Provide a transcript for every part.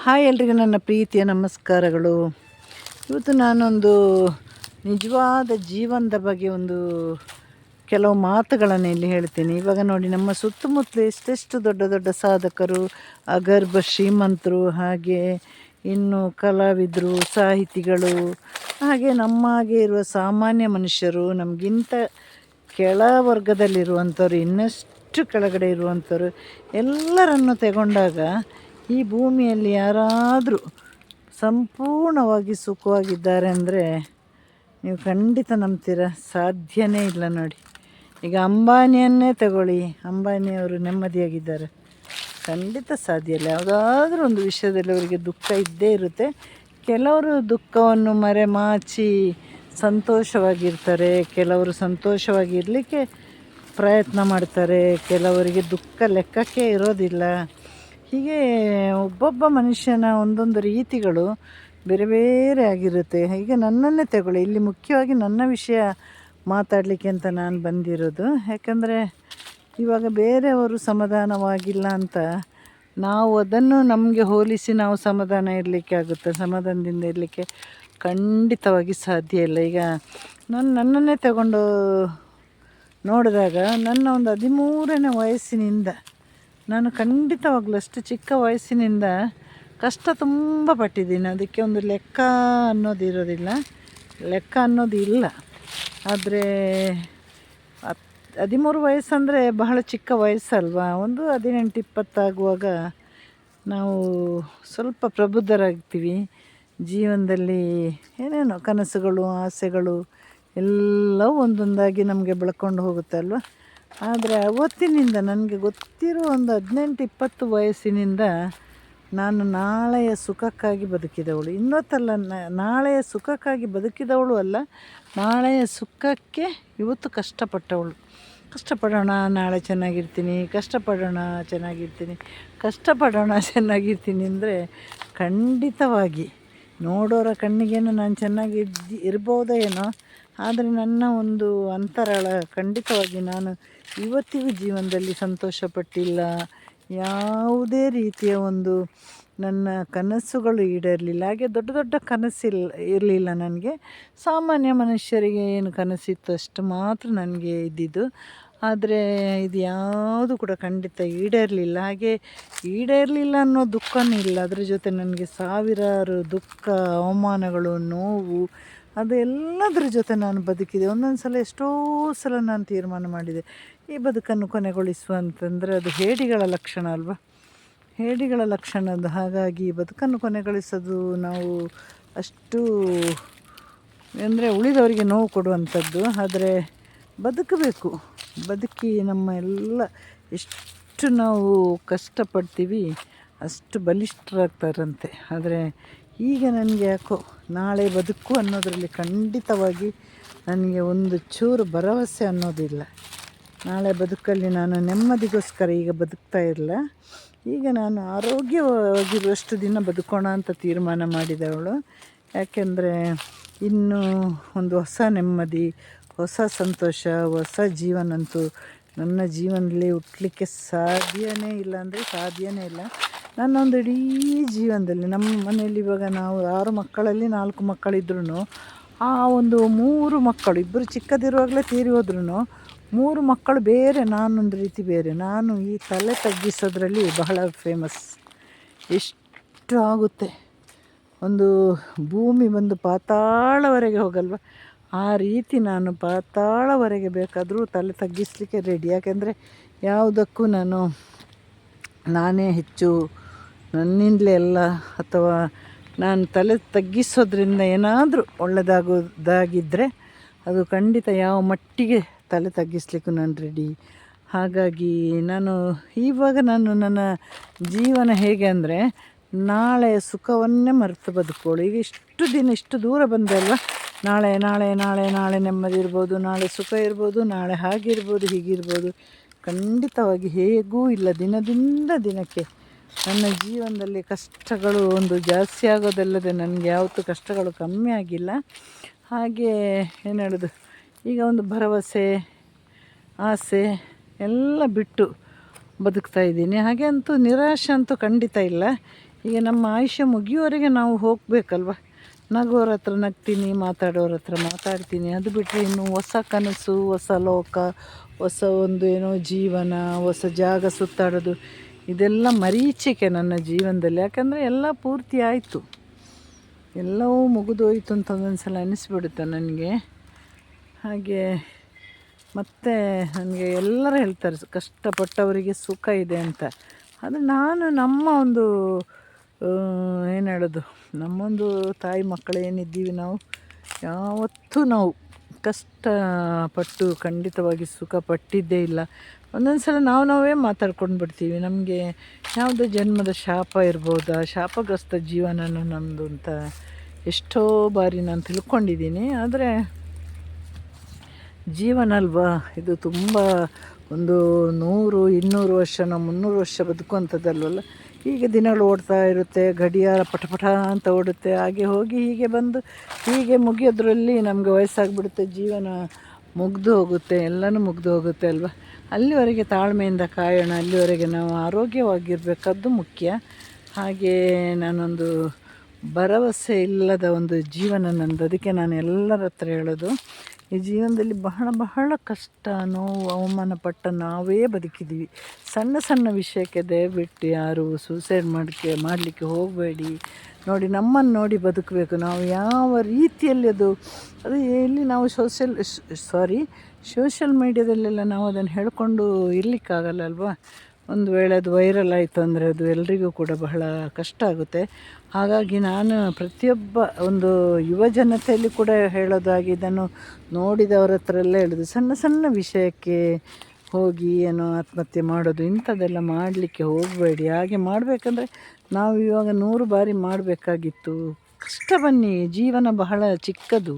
Hi ಎಲ್ರಿಗೂ ನನ್ನ ಪ್ರೀತಿಯ ನಮಸ್ಕಾರಗಳು. ಇವತ್ತು ನಾನೊಂದು ನಿಜವಾದ ಜೀವನದ ಬಗ್ಗೆ ಕೆಲವು ಮಾತುಗಳನ್ನು ಇಲ್ಲಿ ಹೇಳ್ತೀನಿ. ಇವಾಗ ನೋಡಿ, ನಮ್ಮ ಸುತ್ತಮುತ್ತಲು ಎಷ್ಟೆಷ್ಟು ದೊಡ್ಡ ದೊಡ್ಡ ಸಾಧಕರು, ಅಗರ್ಭ ಶ್ರೀಮಂತರು, ಹಾಗೆ ಇನ್ನು ಕಲಾವಿದರು, ಸಾಹಿತಿಗಳು, ಹಾಗೆ ನಮ್ಮಾಗೆ ಇರುವ ಸಾಮಾನ್ಯ ಮನುಷ್ಯರು, ನಮಗಿಂತ ಕೆಳ ವರ್ಗದಲ್ಲಿರುವಂಥವ್ರು, ಇನ್ನಷ್ಟು ಕೆಳಗಡೆ ಇರುವಂಥವ್ರು ಎಲ್ಲರನ್ನು ತಗೊಂಡಾಗ ಈ ಭೂಮಿಯಲ್ಲಿ ಯಾರಾದರೂ ಸಂಪೂರ್ಣವಾಗಿ ಸುಖವಾಗಿದ್ದಾರೆ ಅಂದರೆ ನೀವು ಖಂಡಿತ ನಂಬ್ತೀರ? ಸಾಧ್ಯನೇ ಇಲ್ಲ. ನೋಡಿ, ಈಗ ಅಂಬಾನಿಯನ್ನೇ ತಗೊಳ್ಳಿ, ಅಂಬಾನಿಯವರು ನೆಮ್ಮದಿಯಾಗಿದ್ದಾರೆ? ಖಂಡಿತ ಸಾಧ್ಯ ಇಲ್ಲ. ಯಾವುದಾದ್ರೂ ಒಂದು ವಿಷಯದಲ್ಲಿ ಅವರಿಗೆ ದುಃಖ ಇದ್ದೇ ಇರುತ್ತೆ. ಕೆಲವರು ದುಃಖವನ್ನು ಮರೆಮಾಚಿ ಸಂತೋಷವಾಗಿರ್ತಾರೆ, ಕೆಲವರು ಸಂತೋಷವಾಗಿರಲಿಕ್ಕೆ ಪ್ರಯತ್ನ ಮಾಡ್ತಾರೆ, ಕೆಲವರಿಗೆ ದುಃಖ ಲೆಕ್ಕಕ್ಕೆ ಇರೋದಿಲ್ಲ. ಹೀಗೆ ಒಬ್ಬೊಬ್ಬ ಮನುಷ್ಯನ ಒಂದೊಂದು ರೀತಿಗಳು ಬೇರೆ ಬೇರೆ ಆಗಿರುತ್ತೆ. ಈಗ ನನ್ನನ್ನೇ ತಗೊಳ್ಳಿ, ಇಲ್ಲಿ ಮುಖ್ಯವಾಗಿ ನನ್ನ ವಿಷಯ ಮಾತಾಡಲಿಕ್ಕೆ ಅಂತ ನಾನು ಬಂದಿರೋದು. ಯಾಕಂದರೆ ಇವಾಗ ಬೇರೆಯವರು ಸಮಾಧಾನವಾಗಿಲ್ಲ ಅಂತ ನಾವು ಅದನ್ನು ನಮಗೆ ಹೋಲಿಸಿ ನಾವು ಸಮಾಧಾನ ಇರಲಿಕ್ಕೆ ಆಗುತ್ತೆ? ಸಮಾಧಾನದಿಂದ ಇರಲಿಕ್ಕೆ ಖಂಡಿತವಾಗಿ ಸಾಧ್ಯ ಇಲ್ಲ. ಈಗ ನನ್ನನ್ನೇ ತಗೊಂಡು ನೋಡಿದಾಗ ನನ್ನ ಒಂದು 13ನೇ ವಯಸ್ಸಿನಿಂದ ನಾನು ಖಂಡಿತವಾಗ್ಲೂ ಅಷ್ಟು ಚಿಕ್ಕ ವಯಸ್ಸಿನಿಂದ ಕಷ್ಟ ತುಂಬ ಪಟ್ಟಿದ್ದೀನಿ. ಅದಕ್ಕೆ ಒಂದು ಲೆಕ್ಕ ಅನ್ನೋದು ಇರೋದಿಲ್ಲ, ಲೆಕ್ಕ ಅನ್ನೋದು ಇಲ್ಲ. ಆದರೆ 13 ವಯಸ್ಸಂದರೆ ಬಹಳ ಚಿಕ್ಕ ವಯಸ್ಸಲ್ವಾ? ಒಂದು 18-20 ಆಗುವಾಗ ನಾವು ಸ್ವಲ್ಪ ಪ್ರಬುದ್ಧರಾಗ್ತೀವಿ. ಜೀವನದಲ್ಲಿ ಏನೇನೋ ಕನಸುಗಳು, ಆಸೆಗಳು ಎಲ್ಲವೂ ಒಂದೊಂದಾಗಿ ನಮಗೆ ಬೆಳ್ಕೊಂಡು ಹೋಗುತ್ತಲ್ವ. ಆದರೆ ಅವತ್ತಿನಿಂದ ನನಗೆ ಗೊತ್ತಿರೋ ಒಂದು 18-20 ವಯಸ್ಸಿನಿಂದ ನಾನು ನಾಳೆಯ ಸುಖಕ್ಕಾಗಿ ಬದುಕಿದವಳು. ಇನ್ನೊತ್ತಲ್ಲ, ನಾಳೆಯ ಸುಖಕ್ಕಾಗಿ ಬದುಕಿದವಳು ಅಲ್ಲ, ನಾಳೆಯ ಸುಖಕ್ಕೆ ಇವತ್ತು ಕಷ್ಟಪಟ್ಟವಳು. ಕಷ್ಟಪಡೋಣ, ನಾಳೆ ಚೆನ್ನಾಗಿರ್ತೀನಿ, ಕಷ್ಟಪಡೋಣ ಚೆನ್ನಾಗಿರ್ತೀನಿ, ಕಷ್ಟಪಡೋಣ ಚೆನ್ನಾಗಿರ್ತೀನಿ ಅಂದರೆ ಖಂಡಿತವಾಗಿ ನೋಡೋರ ಕಣ್ಣಿಗೇನು ನಾನು ಚೆನ್ನಾಗಿ ಇರ್ಬೋದೋ ಏನೋ, ಆದರೆ ನನ್ನ ಒಂದು ಅಂತರಾಳ ಖಂಡಿತವಾಗಿ ನಾನು ಇವತ್ತಿಗೂ ಜೀವನದಲ್ಲಿ ಸಂತೋಷಪಟ್ಟಿಲ್ಲ. ಯಾವುದೇ ರೀತಿಯ ನನ್ನ ಕನಸುಗಳು ಈಡೇರಲಿಲ್ಲ. ಹಾಗೆ ದೊಡ್ಡ ದೊಡ್ಡ ಇರಲಿಲ್ಲ ನನಗೆ. ಸಾಮಾನ್ಯ ಮನುಷ್ಯರಿಗೆ ಏನು ಕನಸಿತ್ತು ಅಷ್ಟು ಮಾತ್ರ ನನಗೆ ಇದ್ದಿದ್ದು. ಆದರೆ ಇದು ಯಾವುದು ಕೂಡ ಖಂಡಿತ ಈಡೇರಲಿಲ್ಲ. ಹಾಗೆ ಈಡೇರಲಿಲ್ಲ ಅನ್ನೋ ದುಃಖನೂ ಇಲ್ಲ. ಅದ್ರ ಜೊತೆ ನನಗೆ ಸಾವಿರಾರು ದುಃಖ, ಅವಮಾನಗಳು, ನೋವು, ಅದು ಎಲ್ಲದರ ಜೊತೆ ನಾನು ಬದುಕಿದೆ. ಒಂದೊಂದು ಸಲ, ಎಷ್ಟೋ ಸಲ ನಾನು ತೀರ್ಮಾನ ಮಾಡಿದೆ, ಈ ಬದುಕನ್ನು ಕೊನೆಗೊಳಿಸುವಂತಂದರೆ ಅದು ಹೇಡಿಗಳ ಲಕ್ಷಣ ಅಲ್ವಾ? ಹೇಡಿಗಳ ಲಕ್ಷಣ ಅದು. ಹಾಗಾಗಿ ಬದುಕನ್ನು ಕೊನೆಗೊಳಿಸೋದು ನಾವು ಅಷ್ಟು ಅಂದರೆ ಉಳಿದವರಿಗೆ ನೋವು ಕೊಡುವಂಥದ್ದು. ಆದರೆ ಬದುಕಬೇಕು, ಬದುಕಿ ನಮ್ಮ ಎಲ್ಲ ಎಷ್ಟು ನಾವು ಕಷ್ಟಪಡ್ತೀವಿ ಅಷ್ಟು ಬಲಿಷ್ಠರಾಗ್ತಾರಂತೆ. ಆದರೆ ಈಗ ನನಗೆ ಯಾಕೋ ನಾಳೆ ಬದುಕು ಅನ್ನೋದರಲ್ಲಿ ಖಂಡಿತವಾಗಿ ನನಗೆ ಒಂದು ಚೂರು ಭರವಸೆ ಅನ್ನೋದಿಲ್ಲ. ನಾಳೆ ಬದುಕಲ್ಲಿ ನಾನು ನೆಮ್ಮದಿಗೋಸ್ಕರ ಈಗ ಬದುಕ್ತಾ ಇಲ್ಲ. ಈಗ ನಾನು ಆರೋಗ್ಯವಾಗಿರುವಷ್ಟು ದಿನ ಬದುಕೋಣ ಅಂತ ತೀರ್ಮಾನ ಮಾಡಿದವಳು. ಯಾಕೆಂದರೆ ಇನ್ನೂ ಒಂದು ಹೊಸ ನೆಮ್ಮದಿ, ಹೊಸ ಸಂತೋಷ, ಹೊಸ ಜೀವನಂತೂ ನನ್ನ ಜೀವನದಲ್ಲಿ ಹುಟ್ಟಲಿಕ್ಕೆ ಸಾಧ್ಯನೇ ಇಲ್ಲ ಅಂದರೆ ಸಾಧ್ಯನೇ ಇಲ್ಲ. ನನ್ನೊಂದು ಇಡೀ ಜೀವನದಲ್ಲಿ ನಮ್ಮ ಮನೆಯಲ್ಲಿ ಇವಾಗ ನಾವು 6 ಮಕ್ಕಳಲ್ಲಿ 4 ಮಕ್ಕಳಿದ್ರೂ ಆ ಒಂದು 3 ಮಕ್ಕಳು, ಇಬ್ಬರು ಚಿಕ್ಕದಿರುವಾಗಲೇ ತೀರಿ ಹೋದ್ರೂ 3 ಮಕ್ಕಳು ಬೇರೆ, ನಾನೊಂದು ರೀತಿ ಬೇರೆ. ನಾನು ಈ ತಲೆ ತಗ್ಗಿಸೋದ್ರಲ್ಲಿ ಬಹಳ ಫೇಮಸ್. ಎಷ್ಟು ಆಗುತ್ತೆ, ಒಂದು ಭೂಮಿ ಬಂದು ಪಾತಾಳವರೆಗೆ ಹೋಗಲ್ವ, ಆ ರೀತಿ ನಾನು ಪಾತಾಳವರೆಗೆ ಬೇಕಾದರೂ ತಲೆ ತಗ್ಗಿಸಲಿಕ್ಕೆ ರೆಡಿ. ಯಾಕೆಂದರೆ ಯಾವುದಕ್ಕೂ ನಾನೇ ಹೆಚ್ಚು, ನನ್ನಿಂದಲೇ ಎಲ್ಲ, ಅಥವಾ ನಾನು ತಲೆ ತಗ್ಗಿಸೋದ್ರಿಂದ ಏನಾದರೂ ಒಳ್ಳೆಯದಾಗೋದಾಗಿದ್ದರೆ ಅದು ಖಂಡಿತ ಯಾವ ಮಟ್ಟಿಗೆ ತಲೆ ತಗ್ಗಿಸ್ಲಿಕ್ಕೂ ನಾನು ರೆಡಿ. ಹಾಗಾಗಿ ಇವಾಗ ನನ್ನ ಜೀವನ ಹೇಗೆ ಅಂದರೆ ನಾಳೆಯ ಸುಖವನ್ನೇ ಮರೆತು ಬದುಕೋಳು. ಈಗ ಇಷ್ಟು ದೂರ ಬಂದೆ ಅಲ್ವ, ನಾಳೆ ನಾಳೆ ನಾಳೆ ನಾಳೆ ನೆಮ್ಮದಿ ಇರ್ಬೋದು, ನಾಳೆ ಸುಖ ಇರ್ಬೋದು, ನಾಳೆ ಹಾಗಿರ್ಬೋದು, ಹೀಗಿರ್ಬೋದು. ಖಂಡಿತವಾಗಿ ಹೇಗೂ ಇಲ್ಲ. ದಿನದಿಂದ ದಿನಕ್ಕೆ ನನ್ನ ಜೀವನದಲ್ಲಿ ಕಷ್ಟಗಳು ಜಾಸ್ತಿ ಆಗೋದಲ್ಲದೆ ನನಗೆ ಯಾವತ್ತೂ ಕಷ್ಟಗಳು ಕಮ್ಮಿ ಆಗಿಲ್ಲ. ಹಾಗೆ ಏನು ಹೇಳೋದು, ಈಗ ಒಂದು ಭರವಸೆ, ಆಸೆ ಎಲ್ಲ ಬಿಟ್ಟು ಬದುಕ್ತಾ ಇದ್ದೀನಿ. ಹಾಗೆ ಅಂತೂ ನಿರಾಶೆ ಅಂತೂ ಖಂಡಿತ ಇಲ್ಲ. ಈಗ ನಮ್ಮ ಆಯುಷ್ಯ ಮುಗಿಯುವವರೆಗೆ ನಾವು ಹೋಗಬೇಕಲ್ವ. ನಗೋರ ಹತ್ರ ನಗ್ತೀನಿ, ಮಾತಾಡೋರ ಹತ್ರ ಮಾತಾಡ್ತೀನಿ. ಅದು ಬಿಟ್ಟರೆ ಇನ್ನು ಹೊಸ ಕನಸು, ಹೊಸ ಲೋಕ, ಹೊಸ ಒಂದು ಏನೋ ಜೀವನ, ಹೊಸ ಜಾಗ ಸುತ್ತಾಡೋದು, ಇದೆಲ್ಲ ಮರೀಚಿಕೆ ನನ್ನ ಜೀವನದಲ್ಲಿ. ಯಾಕಂದರೆ ಎಲ್ಲ ಪೂರ್ತಿ ಆಯಿತು, ಎಲ್ಲವೂ ಮುಗಿದೋಯ್ತು ಅಂತ ಒಂದೊಂದು ಸಲ ಅನ್ನಿಸ್ಬಿಡುತ್ತೆ ನನಗೆ. ಹಾಗೆ ಮತ್ತು ನನಗೆ ಎಲ್ಲರೂ ಹೇಳ್ತಾರೆ ಕಷ್ಟಪಟ್ಟವರಿಗೆ ಸುಖ ಇದೆ ಅಂತ. ಅದು ನಾನು ನಮ್ಮ ಒಂದು ಏನು ಹೇಳೋದು, ನಮ್ಮೊಂದು ತಾಯಿ ಮಕ್ಕಳು ಏನಿದ್ದೀವಿ ನಾವು, ಯಾವತ್ತೂ ನಾವು ಕಷ್ಟಪಟ್ಟು ಖಂಡಿತವಾಗಿ ಸುಖ ಪಟ್ಟಿದ್ದೇ ಇಲ್ಲ. ಒಂದೊಂದು ಸಲ ನಾವೇ ಮಾತಾಡ್ಕೊಂಡು ಬಿಡ್ತೀವಿ, ನಮಗೆ ಯಾವುದೋ ಜನ್ಮದ ಶಾಪ ಇರ್ಬೋದಾ, ಶಾಪಗ್ರಸ್ತ ಜೀವನನೂ ನಮ್ಮದು ಅಂತ ಎಷ್ಟೋ ಬಾರಿ ನಾನು ತಿಳ್ಕೊಂಡಿದ್ದೀನಿ. ಆದರೆ ಜೀವನ ಅಲ್ವಾ ಇದು, ತುಂಬ ಒಂದು 100, 200 ವರ್ಷನೋ 300 ವರ್ಷ ಬದುಕುವಂಥದ್ದಲ್ವಲ್ಲ. ಹೀಗೆ ದಿನಗಳು ಓಡ್ತಾ ಇರುತ್ತೆ, ಗಡಿಯಾರ ಪಟಪಟ ಅಂತ ಓಡುತ್ತೆ, ಹಾಗೆ ಹೋಗಿ ಹೀಗೆ ಬಂದು ಹೀಗೆ ಮುಗಿಯೋದ್ರಲ್ಲಿ ನಮಗೆ ವಯಸ್ಸಾಗ್ಬಿಡುತ್ತೆ, ಜೀವನ ಮುಗಿದು ಹೋಗುತ್ತೆ, ಎಲ್ಲನೂ ಮುಗಿದು ಹೋಗುತ್ತೆ ಅಲ್ವ. ಅಲ್ಲಿವರೆಗೆ ತಾಳ್ಮೆಯಿಂದ ಕಾಯೋಣ, ಅಲ್ಲಿವರೆಗೆ ನಾವು ಆರೋಗ್ಯವಾಗಿರಬೇಕಾದ್ದು ಮುಖ್ಯ. ಹಾಗೆ ನಾನೊಂದು ಭರವಸೆ ಇಲ್ಲದ ಒಂದು ಜೀವನ ನನ್ನದು. ಅದಕ್ಕೆ ನಾನು ಎಲ್ಲರ ಹತ್ರ ಹೇಳೋದು, ಈ ಜೀವನದಲ್ಲಿ ಬಹಳ ಕಷ್ಟ, ನೋವು, ಅವಮಾನ ಪಟ್ಟ ನಾವೇ ಬದುಕಿದ್ದೀವಿ. ಸಣ್ಣ ಸಣ್ಣ ವಿಷಯಕ್ಕೆ ದಯವಿಟ್ಟು ಯಾರು ಸೂಸೈಡ್ ಮಾಡಲಿಕ್ಕೆ ಹೋಗಬೇಡಿ. ನೋಡಿ, ನಮ್ಮನ್ನು ನೋಡಿ ಬದುಕಬೇಕು ನಾವು. ಯಾವ ರೀತಿಯಲ್ಲಿ ಅದು ಎಲ್ಲಿ ನಾವು ಸೋಷಿಯಲ್ ಮೀಡ್ಯಾದಲ್ಲೆಲ್ಲ ನಾವು ಅದನ್ನು ಹೇಳ್ಕೊಂಡು ಇರಲಿಕ್ಕಾಗಲ್ಲ ಅಲ್ವಾ. ಒಂದು ವೇಳೆ ಅದು ವೈರಲ್ ಆಯಿತು ಅಂದರೆ ಅದು ಎಲ್ರಿಗೂ ಕೂಡ ಬಹಳ ಕಷ್ಟ ಆಗುತ್ತೆ. ಹಾಗಾಗಿ ನಾನು ಪ್ರತಿಯೊಬ್ಬ ಒಂದು ಯುವ ಜನತೆಯಲ್ಲಿ ಕೂಡ ಹೇಳೋದಾಗಿ, ಇದನ್ನು ನೋಡಿದವರ ಹತ್ರ ಎಲ್ಲ ಹೇಳೋದು, ಸಣ್ಣ ಸಣ್ಣ ವಿಷಯಕ್ಕೆ ಹೋಗಿ ಏನೋ ಆತ್ಮಹತ್ಯೆ ಮಾಡೋದು, ಇಂಥದ್ದೆಲ್ಲ ಮಾಡಲಿಕ್ಕೆ ಹೋಗಬೇಡಿ. ಹಾಗೆ ಮಾಡಬೇಕಂದ್ರೆ ನಾವು ಇವಾಗ 100 ಬಾರಿ ಮಾಡಬೇಕಾಗಿತ್ತು. ಕಷ್ಟ ಬನ್ನಿ, ಜೀವನ ಬಹಳ ಚಿಕ್ಕದು.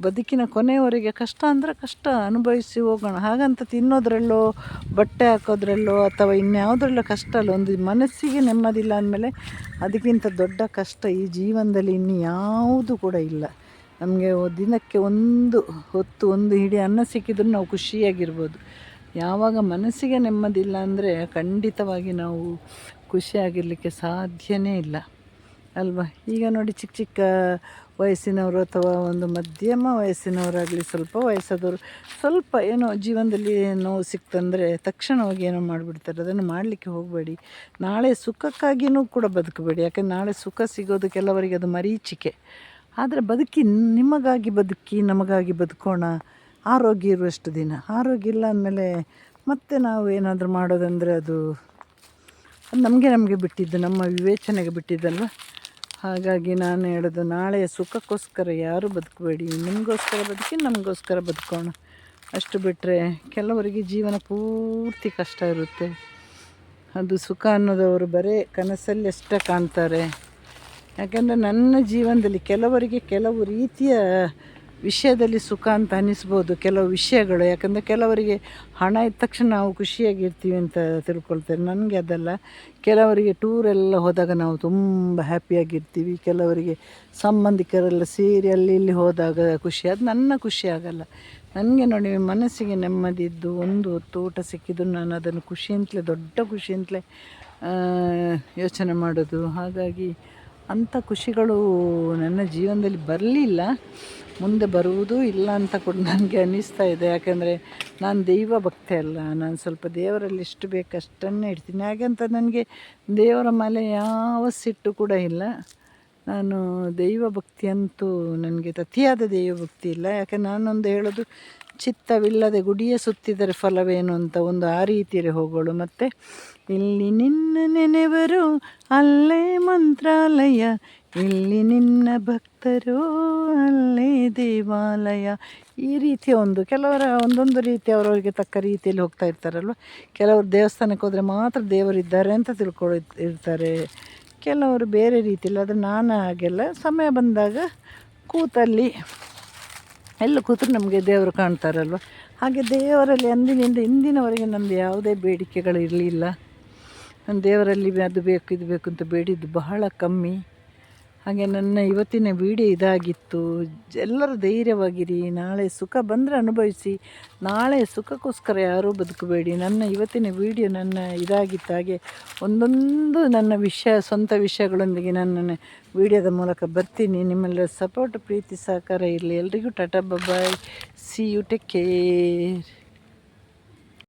ಬದುಕಿನ ಕೊನೆಯವರೆಗೆ ಕಷ್ಟ ಅಂದರೆ ಕಷ್ಟ ಅನುಭವಿಸಿ ಹೋಗೋಣ. ಹಾಗಂತ ತಿನ್ನೋದ್ರಲ್ಲೋ, ಬಟ್ಟೆ ಹಾಕೋದ್ರಲ್ಲೋ ಅಥವಾ ಇನ್ಯಾವುದ್ರಲ್ಲೋ ಕಷ್ಟ ಅಲ್ಲ. ಒಂದು ಮನಸ್ಸಿಗೆ ನೆಮ್ಮದಿಲ್ಲ ಅಂದಮೇಲೆ ಅದಕ್ಕಿಂತ ದೊಡ್ಡ ಕಷ್ಟ ಈ ಜೀವನದಲ್ಲಿ ಇನ್ನು ಯಾವುದು ಕೂಡ ಇಲ್ಲ. ನಮಗೆ ದಿನಕ್ಕೆ ಒಂದು ಹೊತ್ತು ಒಂದು ಹಿಡಿ ಅನ್ನ ಸಿಕ್ಕಿದ್ರೂ ನಾವು ಖುಷಿಯಾಗಿರ್ಬೋದು. ಯಾವಾಗ ಮನಸ್ಸಿಗೆ ನೆಮ್ಮದಿಲ್ಲ ಅಂದರೆ ಖಂಡಿತವಾಗಿ ನಾವು ಖುಷಿಯಾಗಿರಲಿಕ್ಕೆ ಸಾಧ್ಯವೇ ಇಲ್ಲ ಅಲ್ವಾ. ಈಗ ನೋಡಿ, ಚಿಕ್ಕ ಚಿಕ್ಕ ವಯಸ್ಸಿನವರು ಅಥವಾ ಒಂದು ಮಧ್ಯಮ ವಯಸ್ಸಿನವರಾಗಲಿ, ಸ್ವಲ್ಪ ವಯಸ್ಸಾದವರು, ಸ್ವಲ್ಪ ಏನೋ ಜೀವನದಲ್ಲಿ ನೋವು ಸಿಕ್ತಂದರೆ ತಕ್ಷಣವಾಗಿ ಏನೋ ಮಾಡಿಬಿಡ್ತಾರೆ. ಅದನ್ನು ಮಾಡಲಿಕ್ಕೆ ಹೋಗಬೇಡಿ. ನಾಳೆ ಸುಖಕ್ಕಾಗಿಯೂ ಕೂಡ ಬದುಕಬೇಡಿ. ಯಾಕಂದರೆ ನಾಳೆ ಸುಖ ಸಿಗೋದು ಕೆಲವರಿಗೆ ಅದು ಮರೀಚಿಕೆ. ಆದರೆ ನಿಮಗಾಗಿ ಬದುಕಿ, ನಮಗಾಗಿ ಬದುಕೋಣ. ಆರೋಗ್ಯ ಇರುವಷ್ಟು ದಿನ. ಆರೋಗ್ಯ ಇಲ್ಲ ಅಂದಮೇಲೆ ಮತ್ತೆ ನಾವು ಏನಾದರೂ ಮಾಡೋದಂದರೆ ಅದು ನಮಗೆ ಬಿಟ್ಟಿದ್ದು, ನಮ್ಮ ವಿವೇಚನೆಗೆ ಬಿಟ್ಟಿದ್ದಲ್ವ. ಹಾಗಾಗಿ ನಾನು ಹೇಳೋದು, ನಾಳೆಯ ಸುಖಕ್ಕೋಸ್ಕರ ಯಾರೂ ಬದುಕಬೇಡಿ. ನಿಮಗೋಸ್ಕರ ಬದುಕಿ, ನಮಗೋಸ್ಕರ ಬದುಕೋಣ. ಅಷ್ಟು ಬಿಟ್ಟರೆ ಕೆಲವರಿಗೆ ಜೀವನ ಪೂರ್ತಿ ಕಷ್ಟ ಇರುತ್ತೆ. ಅದು ಸುಖ ಅನ್ನೋದವರು ಬರೀ ಕನಸಲ್ಲಿ ಅಷ್ಟೇ ಕಾಣ್ತಾರೆ. ಯಾಕೆಂದರೆ ನನ್ನ ಜೀವನದಲ್ಲಿ ಕೆಲವರಿಗೆ ಕೆಲವು ರೀತಿಯ ವಿಷಯದಲ್ಲಿ ಸುಖ ಅಂತ ಅನ್ನಿಸ್ಬೋದು, ಕೆಲವು ವಿಷಯಗಳು. ಯಾಕಂದರೆ ಕೆಲವರಿಗೆ ಹಣ ಇದ್ದ ತಕ್ಷಣ ನಾವು ಖುಷಿಯಾಗಿರ್ತೀವಿ ಅಂತ ತಿಳ್ಕೊಳ್ತಾರೆ. ನನಗೆ ಅದಲ್ಲ. ಕೆಲವರಿಗೆ ಟೂರೆಲ್ಲ ಹೋದಾಗ ನಾವು ತುಂಬ ಹ್ಯಾಪಿಯಾಗಿರ್ತೀವಿ. ಕೆಲವರಿಗೆ ಸಂಬಂಧಿಕರೆಲ್ಲ ಸೇರಿ ಅಲ್ಲಿ ಇಲ್ಲಿ ಹೋದಾಗ ಖುಷಿ. ಅದು ನನ್ನ ಖುಷಿ ಆಗಲ್ಲ. ನನಗೆ ನೋಡಿ, ಮನಸ್ಸಿಗೆ ನೆಮ್ಮದಿ ಇದ್ದು ಒಂದು ಹೊತ್ತು ಊಟ ಸಿಕ್ಕಿದ್ದು ನಾನು ಅದನ್ನು ಖುಷಿಯಂತಲೇ, ದೊಡ್ಡ ಖುಷಿಯಂತಲೇ ಯೋಚನೆ ಮಾಡೋದು. ಹಾಗಾಗಿ ಅಂಥ ಖುಷಿಗಳು ನನ್ನ ಜೀವನದಲ್ಲಿ ಬರಲಿಲ್ಲ, ಮುಂದೆ ಬರುವುದೂ ಇಲ್ಲ ಅಂತ ಕೂಡ ನನಗೆ ಅನ್ನಿಸ್ತಾ ಇದೆ. ಯಾಕೆಂದರೆ ನಾನು ದೈವ ಭಕ್ತಿ ಅಲ್ಲ. ನಾನು ಸ್ವಲ್ಪ ದೇವರಲ್ಲಿ ಎಷ್ಟು ಬೇಕು ಅಷ್ಟನ್ನೇ ಇಡ್ತೀನಿ. ಹಾಗಂತ ನನಗೆ ದೇವರ ಮೇಲೆ ಯಾವ ಸಿಟ್ಟು ಕೂಡ ಇಲ್ಲ. ನಾನು ದೈವ ಭಕ್ತಿ ಅಂತೂ ನನಗೆ ಅತಿಯಾದ ದೈವ ಭಕ್ತಿ ಇಲ್ಲ. ಯಾಕೆ ನಾನೊಂದು ಹೇಳೋದು, ಚಿತ್ತವಿಲ್ಲದೆ ಗುಡಿಯ ಸುತ್ತಿದರೆ ಫಲವೇನು ಅಂತ ಒಂದು ಆ ರೀತಿಯಲ್ಲಿ ಹೋಗೋಳು. ಮತ್ತು ಇಲ್ಲಿ ನಿನ್ನ ನೆನೆವರು ಅಲ್ಲೇ ಮಂತ್ರಾಲಯ, ಇಲ್ಲಿ ನಿನ್ನ ಭಕ್ತರು ಅಲ್ಲೇ ದೇವಾಲಯ. ಈ ರೀತಿಯ ಕೆಲವರ ಒಂದೊಂದು ರೀತಿ ಅವರವರಿಗೆ ತಕ್ಕ ರೀತಿಯಲ್ಲಿ ಹೋಗ್ತಾ ಇರ್ತಾರಲ್ವ. ಕೆಲವರು ದೇವಸ್ಥಾನಕ್ಕೆ ಹೋದರೆ ಮಾತ್ರ ದೇವರಿದ್ದಾರೆ ಅಂತ ಇರ್ತಾರೆ, ಕೆಲವರು ಬೇರೆ ರೀತಿಯಲ್ಲಿ. ಆದರೆ ನಾನು ಹಾಗೆಲ್ಲ ಸಮಯ ಬಂದಾಗ ಕೂತಲ್ಲಿ ಎಲ್ಲ ಕೂತ್ರು ನಮಗೆ ದೇವರು ಕಾಣ್ತಾರಲ್ವ. ಹಾಗೆ ದೇವರಲ್ಲಿ ಅಂದಿನಿಂದ ಇಂದಿನವರೆಗೆ ನಮ್ಮದು ಯಾವುದೇ ಬೇಡಿಕೆಗಳು ಇರಲಿಲ್ಲ. ನಾನು ದೇವರಲ್ಲಿ ಅದು ಬೇಕು ಇದು ಬೇಕು ಅಂತ ಬೇಡಿದ್ದು ಬಹಳ ಕಮ್ಮಿ. ಹಾಗೆ ನನ್ನ ಇವತ್ತಿನ ವಿಡಿಯೋ ಇದಾಗಿತ್ತು. ಎಲ್ಲರೂ ಧೈರ್ಯವಾಗಿರಿ, ನಾಳೆ ಸುಖ ಬಂದರೆ ಅನುಭವಿಸಿ, ನಾಳೆ ಸುಖಕ್ಕೋಸ್ಕರ ಯಾರೂ ಬದುಕಬೇಡಿ. ನನ್ನ ಇವತ್ತಿನ ವಿಡಿಯೋ ನನ್ನ ಇದಾಗಿತ್ತು. ಹಾಗೆ ಒಂದೊಂದು ನನ್ನ ಸ್ವಂತ ವಿಷಯಗಳೊಂದಿಗೆ ನನ್ನ ವಿಡಿಯೋದ ಮೂಲಕ ಬರ್ತೀನಿ. ನಿಮ್ಮೆಲ್ಲರ ಸಪೋರ್ಟ್ ಪ್ರೀತಿ ಸಹಕಾರ ಇರಲಿ. ಎಲ್ರಿಗೂ ಟಾಟಾ ಬಾಯ್, ಸಿ ಯು, ಟೇಕ್ ಕೇರ್.